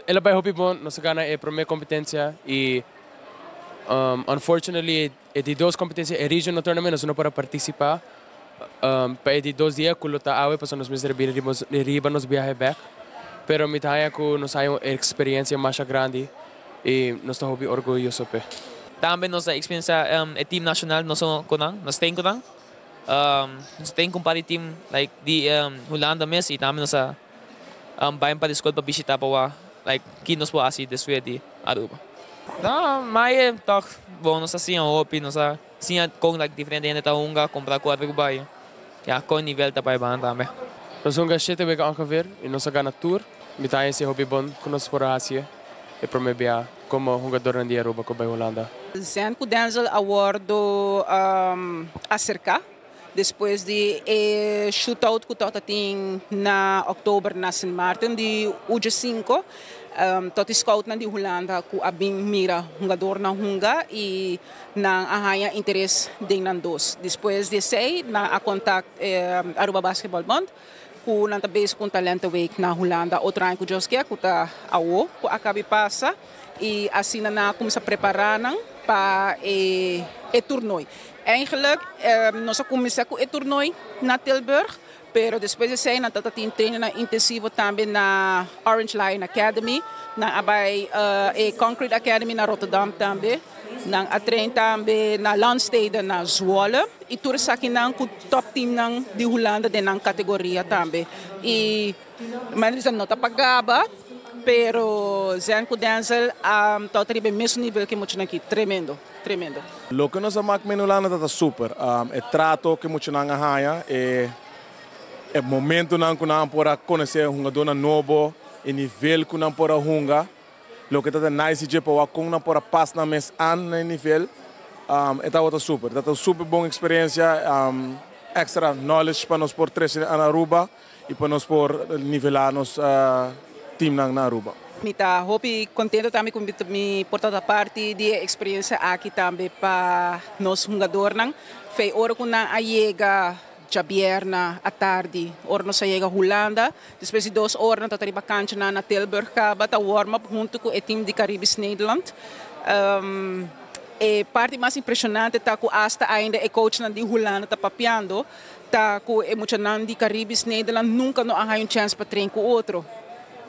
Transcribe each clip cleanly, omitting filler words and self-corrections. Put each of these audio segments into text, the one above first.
Ela vai hopi bom, nossa gana é primeira competência e unfortunately de duas competências é regional tournament nós não para participar. Para de 2 dias quando tá awe para nós mesmo riba nos viaje back. Pero me taia que nós hay uma experiência mais grande e nós estamos hopi orgulhoso pe. Também nossa experiência é time nacional nós tem kunang. Nós tem compare time like di Holanda mesmo e também nossa vai para a escola para visitar para like que nos pode assim descer de Aruba. Não, mas tá bom nós assim hopi nós assim com like diferente ainda tá unga comprar quadro que vai. Ja, com nível tá para bem também. Nós vamos chegar week aangeweer e nós gana tour. Me taia se hopi bom que nós por Asia e prometer como jogador na Aruba com a Holanda. Zijn Denzel Award acerca depois de shootout que está na outubro na Sint Maarten de UG5 tot scout na de Holanda ku abing mira jogador na hunga e na ahaya interesse de nandos. Depois de sei na a contact Aruba Basketball Bond ku nanta base com talento week na Holanda o trein ku Joskia ku ta awo ku acabe passa e assim na começa a preparar para o torneio. Eigenlijk, nós começamos com o torneio na Tilburg, pero depois de sair, nós temos treino intensivo também na Orange Lion Academy, na Concrete Academy na Rotterdam também, na treino também na Landstede na Zwolle, e tudo isso aqui com o top team de Holanda na categoria também. E mas não está pagaba. Pero Zenko Denzel está no mesmo nível que nós aqui, tremendo. Lo que nós amamos em Holanda está super. É trato que nós temos é momento que nós podemos conhecer um jogador novo, e nível que nós podemos jogar. Lo que está nice de para como nós podemos passar na mês no nível, está super. Está super boa experiência, extra knowledge para nós por crescer na Aruba e para nós por nivelar nos time na Aruba. Me tá contente também com me portar parte de experiência aqui também para nós jogadores. Foi hora que nós chega Jabierna à tarde, hora nós chega Holanda, depois de 2 horas nós estamos cancha na Tilburg, para warm-up junto com o time de Caribisch Nederland. A parte mais impressionante está que hasta ainda o coach de Holanda está papiando, está que o emocionante de Caribisch Nederland nunca não há chance para treinar com o outro.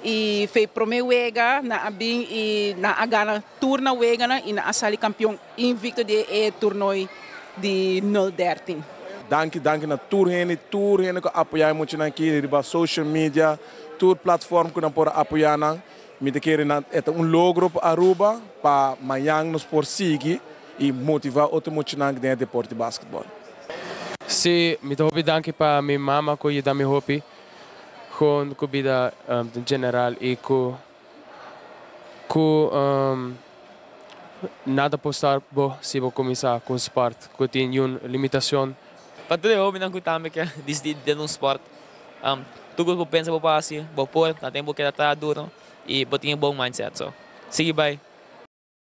E foi primeiro wega na abin e na agana turna wega e na asali campeão invicto de torneio de 013. Dank na tour heen que apoiar muito aqui riba social media, tour platform que não pode apoiar não. Me te querer é logro para Aruba para amanhã nos por seguir e motivar outro muito dentro do deporte de basquetebol. Sim, me te hopi danke para minha mama que dá me hopi. Com a vida general e com nada postar bom se vou começar com esporte, que tem uma limitação. Para tudo eu me não também que desde de esporte, tudo que pensa vou passar, vou pôr, na tempo que está duro e vou ter bom mindset so. Sige bye.